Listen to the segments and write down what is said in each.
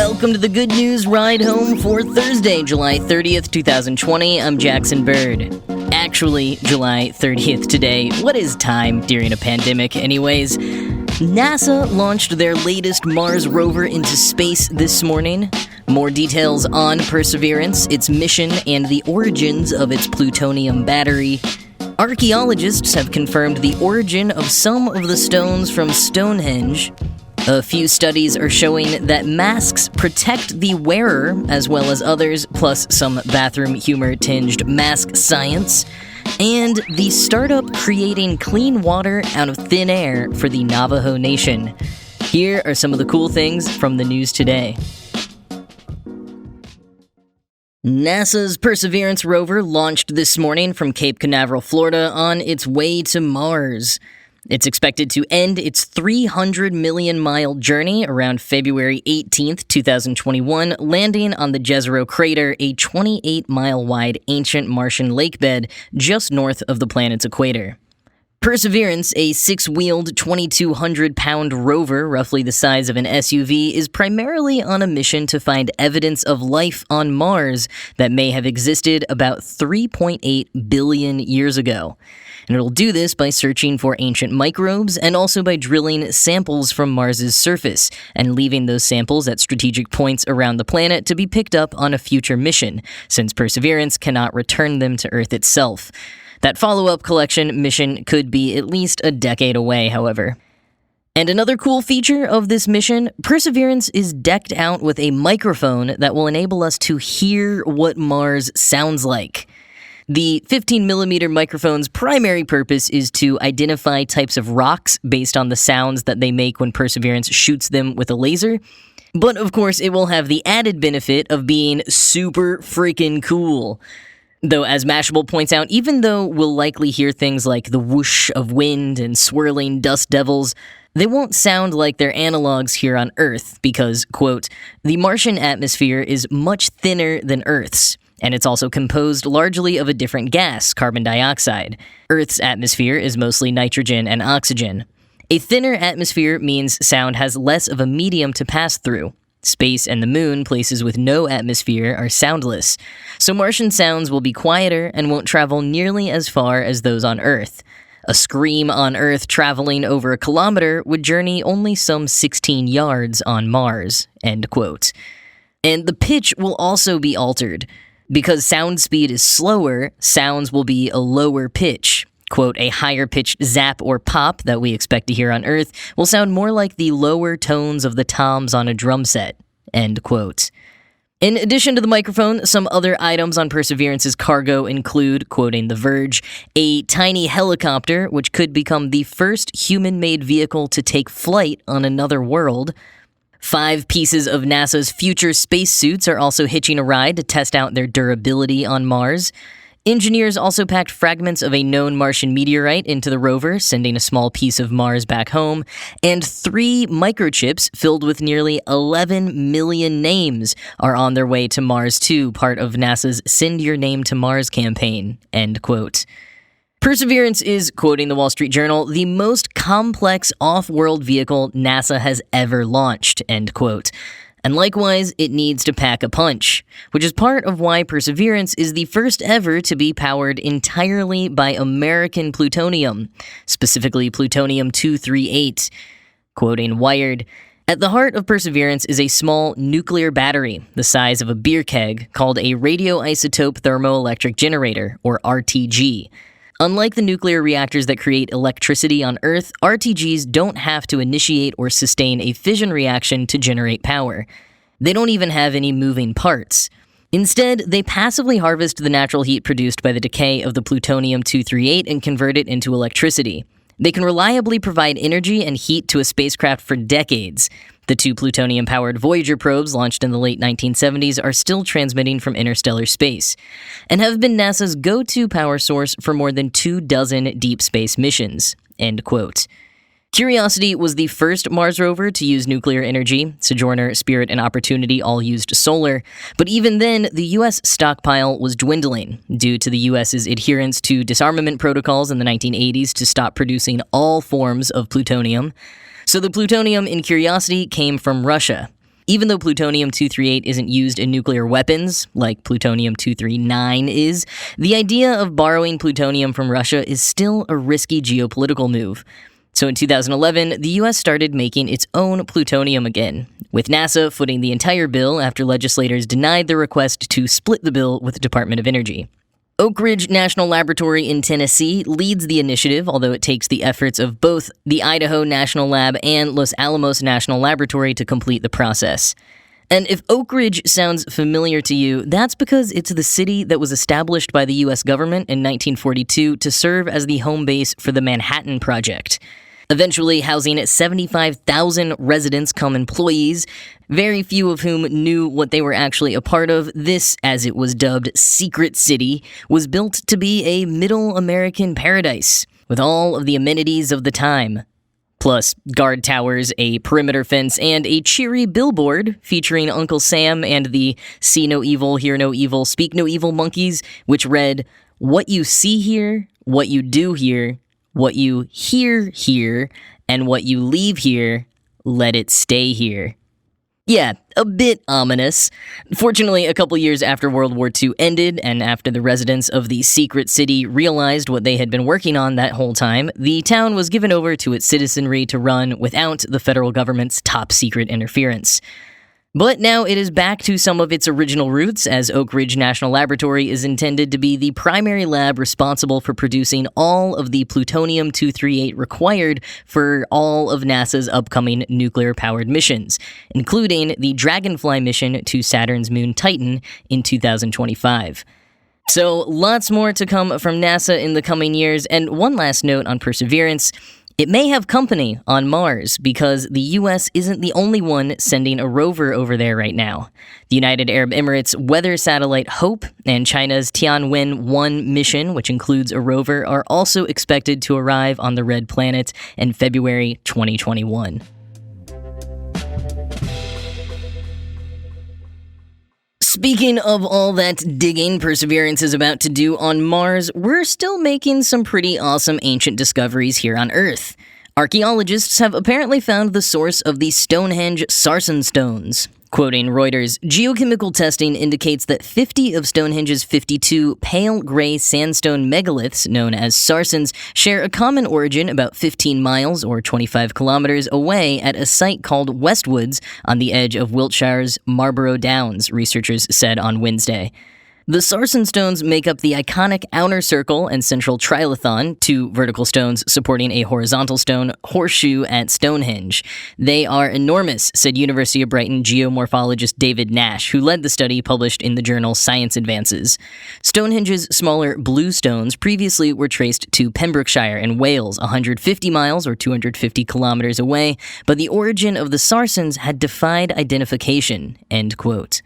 Welcome to the Good News Ride Home for Thursday, July 30th, 2020. I'm Jackson Bird. Actually, July 30th today. What is time during a pandemic anyways? NASA launched their latest Mars rover into space this morning. More details on Perseverance, its mission, and the origins of its plutonium battery. Archeologists have confirmed the origin of some of the stones from Stonehenge. A few studies are showing that masks protect the wearer as well as others, plus some bathroom humor-tinged mask science. And the startup creating clean water out of thin air for the Navajo Nation. Here are some of the cool things from the news today. NASA's Perseverance rover launched this morning from Cape Canaveral, Florida, on its way to Mars. It's expected to end its 300 million-mile journey around February 18th, 2021, landing on the Jezero crater, a 28-mile-wide ancient Martian lakebed just north of the planet's equator. Perseverance, a six-wheeled, 2,200-pound rover roughly the size of an SUV, is primarily on a mission to find evidence of life on Mars that may have existed about 3.8 billion years ago. And it'll do this by searching for ancient microbes and also by drilling samples from Mars's surface and leaving those samples at strategic points around the planet to be picked up on a future mission, since Perseverance cannot return them to Earth itself. That follow-up collection mission could be at least a decade away, however. And another cool feature of this mission, Perseverance is decked out with a microphone that will enable us to hear what Mars sounds like. The 15mm microphone's primary purpose is to identify types of rocks based on the sounds that they make when Perseverance shoots them with a laser. But of course, it will have the added benefit of being super freaking cool. Though, as Mashable points out, even though we'll likely hear things like the whoosh of wind and swirling dust devils, they won't sound like their analogs here on Earth because, quote, the Martian atmosphere is much thinner than Earth's. And it's also composed largely of a different gas, carbon dioxide. Earth's atmosphere is mostly nitrogen and oxygen. A thinner atmosphere means sound has less of a medium to pass through. Space and the moon, places with no atmosphere, are soundless. So Martian sounds will be quieter and won't travel nearly as far as those on Earth. A scream on Earth traveling over a kilometer would journey only some 16 yards on Mars, end quote. And the pitch will also be altered. Because sound speed is slower, sounds will be a lower pitch. Quote, a higher-pitched zap or pop that we expect to hear on Earth will sound more like the lower tones of the toms on a drum set, end quote. In addition to the microphone, some other items on Perseverance's cargo include, quoting The Verge, a tiny helicopter, which could become the first human-made vehicle to take flight on another world. 5 pieces of NASA's future spacesuits are also hitching a ride to test out their durability on Mars. Engineers also packed fragments of a known Martian meteorite into the rover, sending a small piece of Mars back home, and 3 microchips filled with nearly 11 million names are on their way to Mars too, part of NASA's Send Your Name to Mars campaign, end quote. Perseverance is, quoting the Wall Street Journal, the most complex off-world vehicle NASA has ever launched, end quote. And likewise, it needs to pack a punch, which is part of why Perseverance is the first ever to be powered entirely by American plutonium, specifically plutonium-238. Quoting Wired, at the heart of Perseverance is a small nuclear battery, the size of a beer keg, called a radioisotope thermoelectric generator, or RTG. Unlike the nuclear reactors that create electricity on Earth, RTGs don't have to initiate or sustain a fission reaction to generate power. They don't even have any moving parts. Instead, they passively harvest the natural heat produced by the decay of the plutonium-238 and convert it into electricity. They can reliably provide energy and heat to a spacecraft for decades. The 2 plutonium-powered Voyager probes launched in the late 1970s are still transmitting from interstellar space, and have been NASA's go-to power source for more than 24 deep space missions, end quote. Curiosity was the first Mars rover to use nuclear energy. Sojourner, Spirit, and Opportunity all used solar. But even then, the U.S. stockpile was dwindling due to the U.S.'s adherence to disarmament protocols in the 1980s to stop producing all forms of plutonium. So the plutonium in Curiosity came from Russia. Even though plutonium-238 isn't used in nuclear weapons, like plutonium-239 is, the idea of borrowing plutonium from Russia is still a risky geopolitical move. So in 2011, the US started making its own plutonium again, with NASA footing the entire bill after legislators denied the request to split the bill with the Department of Energy. Oak Ridge National Laboratory in Tennessee leads the initiative, although it takes the efforts of both the Idaho National Lab and Los Alamos National Laboratory to complete the process. And if Oak Ridge sounds familiar to you, that's because it's the city that was established by the U.S. government in 1942 to serve as the home base for the Manhattan Project. Eventually housing 75,000 residents come employees, very few of whom knew what they were actually a part of. This, as it was dubbed, secret city, was built to be a middle American paradise, with all of the amenities of the time. Plus guard towers, a perimeter fence, and a cheery billboard featuring Uncle Sam and the See No Evil, Hear No Evil, Speak No Evil monkeys, which read, "What you see here, what you do here, what you hear here, and what you leave here, let it stay here." Yeah, a bit ominous. Fortunately, a couple years after World War II ended, and after the residents of the secret city realized what they had been working on that whole time, the town was given over to its citizenry to run without the federal government's top-secret interference. But now it is back to some of its original roots, as Oak Ridge National Laboratory is intended to be the primary lab responsible for producing all of the plutonium-238 required for all of NASA's upcoming nuclear-powered missions, including the Dragonfly mission to Saturn's moon Titan in 2025. So lots more to come from NASA in the coming years, and one last note on Perseverance. It may have company on Mars because the US isn't the only one sending a rover over there right now. The United Arab Emirates weather satellite HOPE and China's Tianwen-1 mission, which includes a rover, are also expected to arrive on the Red Planet in February 2021. Speaking of all that digging Perseverance is about to do on Mars, we're still making some pretty awesome ancient discoveries here on Earth. Archeologists have apparently found the source of the Stonehenge sarsen stones. Quoting Reuters, geochemical testing indicates that 50 of Stonehenge's 52 pale gray sandstone megaliths, known as sarsens, share a common origin about 15 miles or 25 kilometers away at a site called Westwoods on the edge of Wiltshire's Marlborough Downs, researchers said on Wednesday. The sarsen stones make up the iconic outer circle and central trilithon, two vertical stones supporting a horizontal stone horseshoe at Stonehenge. They are enormous, said University of Brighton geomorphologist David Nash, who led the study published in the journal Science Advances. Stonehenge's smaller blue stones previously were traced to Pembrokeshire in Wales, 150 miles or 250 kilometers away, but the origin of the sarsens had defied identification, end quote.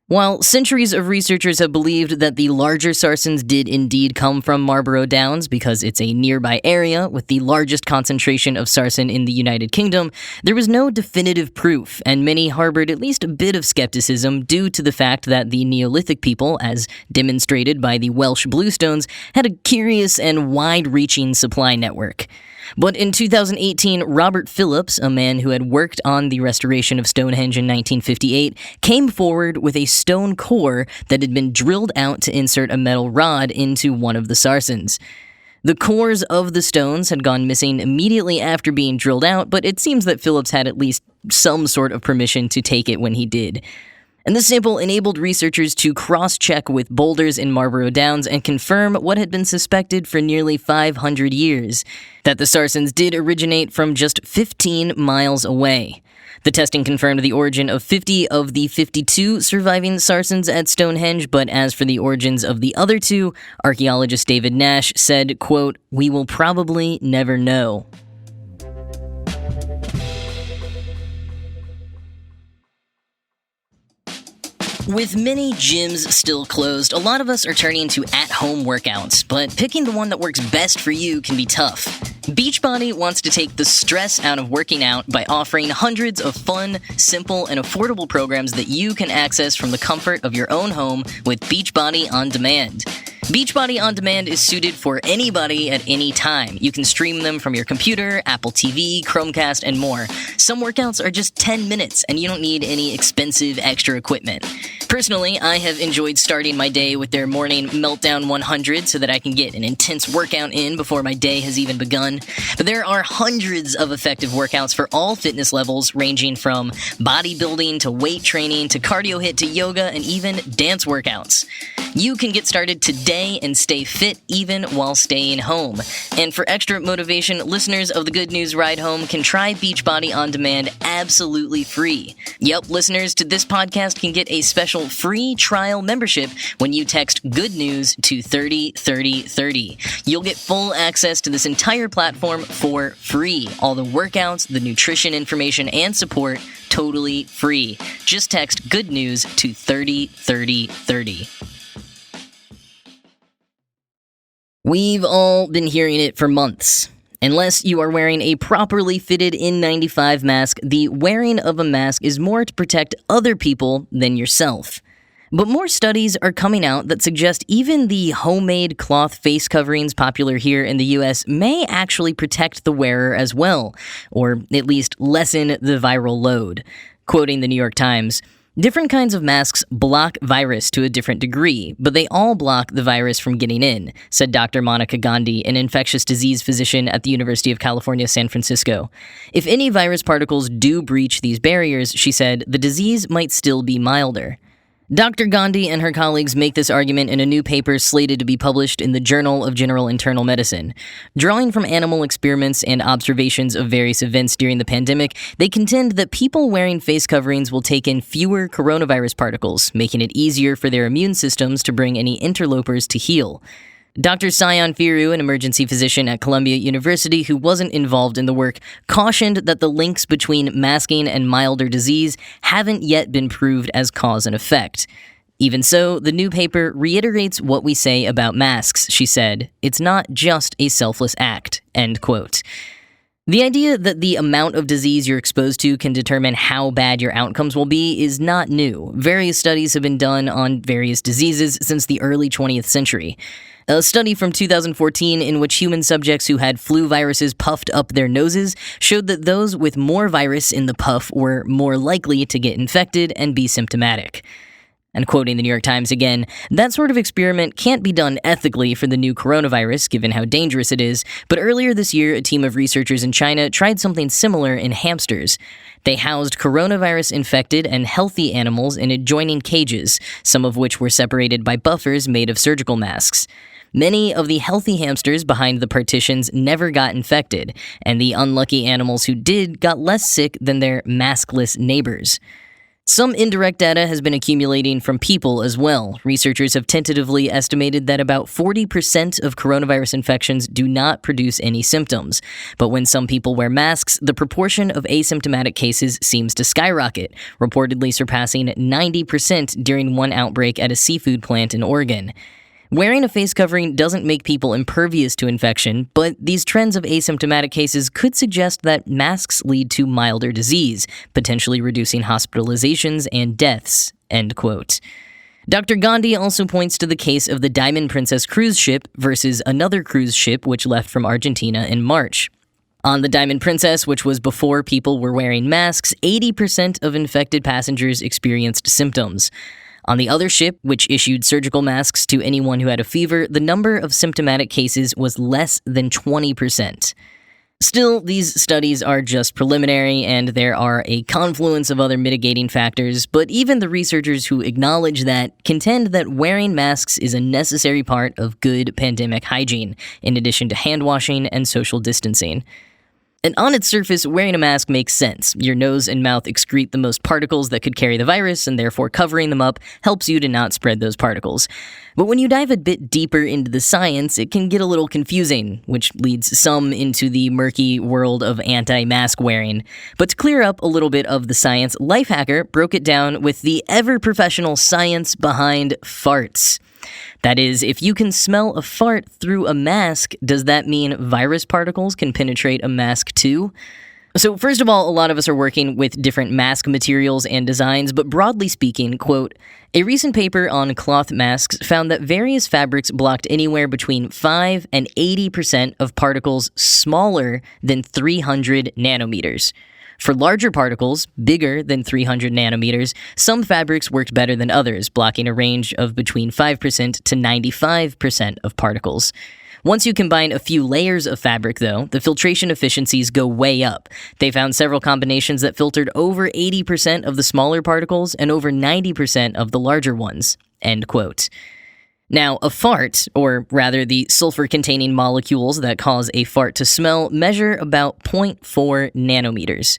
While centuries of researchers have believed that the larger sarsens did indeed come from Marlborough Downs because it's a nearby area with the largest concentration of sarsen in the United Kingdom, there was no definitive proof, and many harbored at least a bit of skepticism due to the fact that the Neolithic people, as demonstrated by the Welsh bluestones, had a curious and wide-reaching supply network. But in 2018, Robert Phillips, a man who had worked on the restoration of Stonehenge in 1958, came forward with a stone core that had been drilled out to insert a metal rod into one of the sarsens. The cores of the stones had gone missing immediately after being drilled out, but it seems that Phillips had at least some sort of permission to take it when he did. And this sample enabled researchers to cross-check with boulders in Marlborough Downs and confirm what had been suspected for nearly 500 years, that the sarsens did originate from just 15 miles away. The testing confirmed the origin of 50 of the 52 surviving sarsens at Stonehenge, but as for the origins of the other two, archaeologist David Nash said, quote, "We will probably never know." With many gyms still closed, a lot of us are turning to at-home workouts, but picking the one that works best for you can be tough. Beachbody wants to take the stress out of working out by offering hundreds of fun, simple, and affordable programs that you can access from the comfort of your own home with Beachbody On Demand. Beachbody On Demand is suited for anybody at any time. You can stream them from your computer, Apple TV, Chromecast, and more. Some workouts are just 10 minutes, and you don't need any expensive extra equipment. Personally, I have enjoyed starting my day with their morning Meltdown 100 so that I can get an intense workout in before my day has even begun. But there are hundreds of effective workouts for all fitness levels, ranging from bodybuilding to weight training to cardio hit to yoga and even dance workouts. You can get started today and stay fit even while staying home. And for extra motivation, listeners of the Good News Ride Home can try Beachbody On Demand absolutely free. Yep, listeners to this podcast can get a special free trial membership when you text Good News to 303030. You'll get full access to this entire platform for free. All the workouts, the nutrition information, and support totally free. Just text Good News to 303030. We've all been hearing it for months. Unless you are wearing a properly fitted N95 mask, the wearing of a mask is more to protect other people than yourself. But more studies are coming out that suggest even the homemade cloth face coverings popular here in the US may actually protect the wearer as well, or at least lessen the viral load. Quoting the New York Times, "Different kinds of masks block virus to a different degree, but they all block the virus from getting in," said Dr. Monica Gandhi, an infectious disease physician at the University of California, San Francisco. "If any virus particles do breach these barriers," she said, "the disease might still be milder." Dr. Gandhi and her colleagues make this argument in a new paper slated to be published in the Journal of General Internal Medicine. Drawing from animal experiments and observations of various events during the pandemic, they contend that people wearing face coverings will take in fewer coronavirus particles, making it easier for their immune systems to bring any interlopers to heel. Dr. Sion Firu, an emergency physician at Columbia University who wasn't involved in the work, cautioned that the links between masking and milder disease haven't yet been proved as cause and effect. Even so, the new paper reiterates what we say about masks, she said. "It's not just a selfless act," end quote. The idea that the amount of disease you're exposed to can determine how bad your outcomes will be is not new. Various studies have been done on various diseases since the early 20th century. A study from 2014 in which human subjects who had flu viruses puffed up their noses showed that those with more virus in the puff were more likely to get infected and be symptomatic. And quoting the New York Times again, "That sort of experiment can't be done ethically for the new coronavirus, given how dangerous it is, but earlier this year, a team of researchers in China tried something similar in hamsters. They housed coronavirus-infected and healthy animals in adjoining cages, some of which were separated by buffers made of surgical masks. Many of the healthy hamsters behind the partitions never got infected, and the unlucky animals who did got less sick than their maskless neighbors. Some indirect data has been accumulating from people as well. Researchers have tentatively estimated that about 40% of coronavirus infections do not produce any symptoms. But when some people wear masks, the proportion of asymptomatic cases seems to skyrocket, reportedly surpassing 90% during one outbreak at a seafood plant in Oregon. Wearing a face covering doesn't make people impervious to infection, but these trends of asymptomatic cases could suggest that masks lead to milder disease, potentially reducing hospitalizations and deaths, end quote. Dr. Gandhi also points to the case of the Diamond Princess cruise ship versus another cruise ship which left from Argentina in March. On the Diamond Princess, which was before people were wearing masks, 80% of infected passengers experienced symptoms. On the other ship, which issued surgical masks to anyone who had a fever, the number of symptomatic cases was less than 20%. Still, these studies are just preliminary, and there are a confluence of other mitigating factors, but even the researchers who acknowledge that contend that wearing masks is a necessary part of good pandemic hygiene, in addition to hand washing and social distancing. And on its surface, wearing a mask makes sense. Your nose and mouth excrete the most particles that could carry the virus, and therefore covering them up helps you to not spread those particles. But when you dive a bit deeper into the science, it can get a little confusing, which leads some into the murky world of anti-mask wearing. But to clear up a little bit of the science, Lifehacker broke it down with the ever-professional science behind farts. That is, if you can smell a fart through a mask, does that mean virus particles can penetrate a mask too? So first of all, a lot of us are working with different mask materials and designs, but broadly speaking, quote, a recent paper on cloth masks found that various fabrics blocked anywhere between 5 and 80% of particles smaller than 300 nanometers. For larger particles, bigger than 300 nanometers, some fabrics worked better than others, blocking a range of between 5% to 95% of particles. Once you combine a few layers of fabric, though, the filtration efficiencies go way up. They found several combinations that filtered over 80% of the smaller particles and over 90% of the larger ones. End quote. Now, a fart, or rather the sulfur-containing molecules that cause a fart to smell, measure about 0.4 nanometers.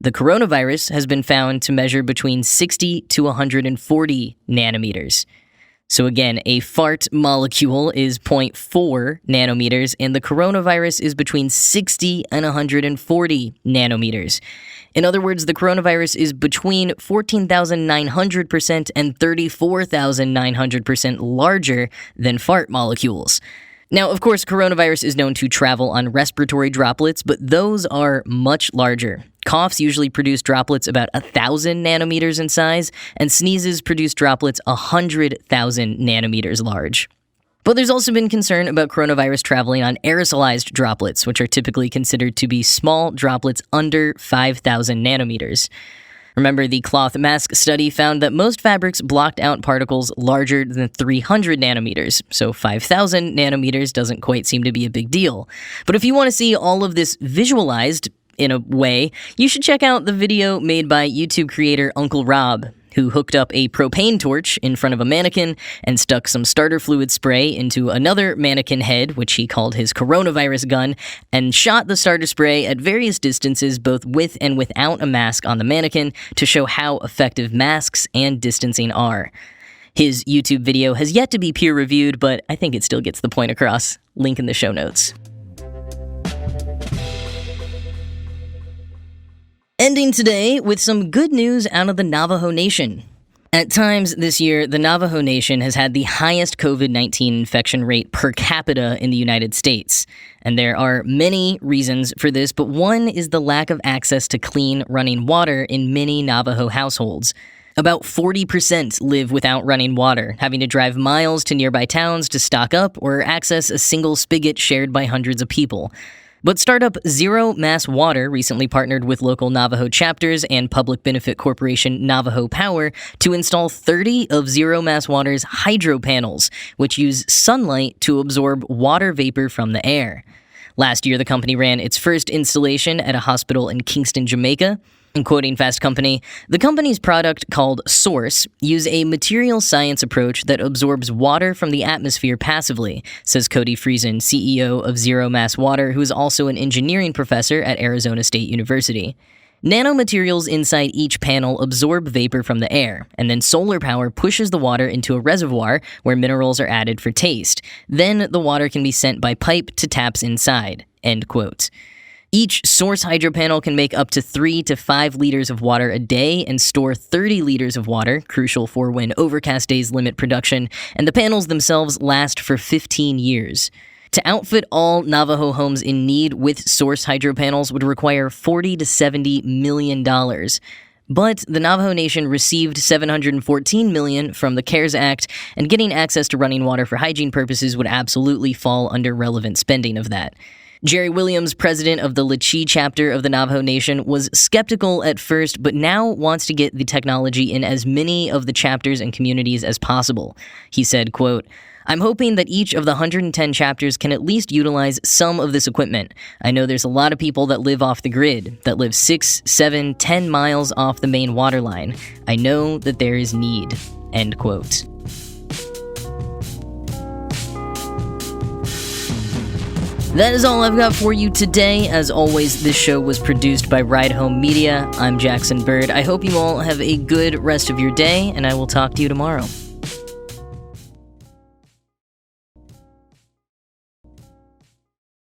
The coronavirus has been found to measure between 60 to 140 nanometers. So again, a fart molecule is 0.4 nanometers, and the coronavirus is between 60 and 140 nanometers. In other words, the coronavirus is between 14,900% and 34,900% larger than fart molecules. Now, of course, coronavirus is known to travel on respiratory droplets, but those are much larger. Coughs usually produce droplets about 1,000 nanometers in size, and sneezes produce droplets 100,000 nanometers large. But there's also been concern about coronavirus traveling on aerosolized droplets, which are typically considered to be small droplets under 5,000 nanometers. Remember, the cloth mask study found that most fabrics blocked out particles larger than 300 nanometers, so 5,000 nanometers doesn't quite seem to be a big deal. But if you want to see all of this visualized, in a way, you should check out the video made by YouTube creator Uncle Rob, who hooked up a propane torch in front of a mannequin and stuck some starter fluid spray into another mannequin head, which he called his coronavirus gun, and shot the starter spray at various distances both with and without a mask on the mannequin to show how effective masks and distancing are. His YouTube video has yet to be peer-reviewed, but I think it still gets the point across. Link in the show notes. Ending today with some good news out of the Navajo Nation. At times this year, the Navajo Nation has had the highest COVID-19 infection rate per capita in the United States. And there are many reasons for this, but one is the lack of access to clean, running water in many Navajo households. About 40% live without running water, having to drive miles to nearby towns to stock up or access a single spigot shared by hundreds of people. But startup Zero Mass Water recently partnered with local Navajo chapters and public benefit corporation Navajo Power to install 30 of Zero Mass Water's hydro panels, which use sunlight to absorb water vapor from the air. Last year, the company ran its first installation at a hospital in Kingston, Jamaica. And quoting Fast Company, the company's product, called Source, use a material science approach that absorbs water from the atmosphere passively, says Cody Friesen, CEO of Zero Mass Water, who is also an engineering professor at Arizona State University. Nanomaterials inside each panel absorb vapor from the air, and then solar power pushes the water into a reservoir where minerals are added for taste. Then the water can be sent by pipe to taps inside. End quote. Each Source hydro panel can make up to 3 to 5 liters of water a day and store 30 liters of water, crucial for when overcast days limit production, and the panels themselves last for 15 years. To outfit all Navajo homes in need with Source hydro panels would require $40 to $70 million. But the Navajo Nation received $714 million from the CARES Act, and getting access to running water for hygiene purposes would absolutely fall under relevant spending of that. Jerry Williams, president of the Lecce chapter of the Navajo Nation, was skeptical at first, but now wants to get the technology in as many of the chapters and communities as possible. He said, quote, I'm hoping that each of the 110 chapters can at least utilize some of this equipment. I know there's a lot of people that live off the grid, that live 6, 7, 10 miles off the main water line. I know that there is need. End quote. That is all I've got for you today. As always, this show was produced by Ride Home Media. I'm Jackson Bird. I hope you all have a good rest of your day, and I will talk to you tomorrow.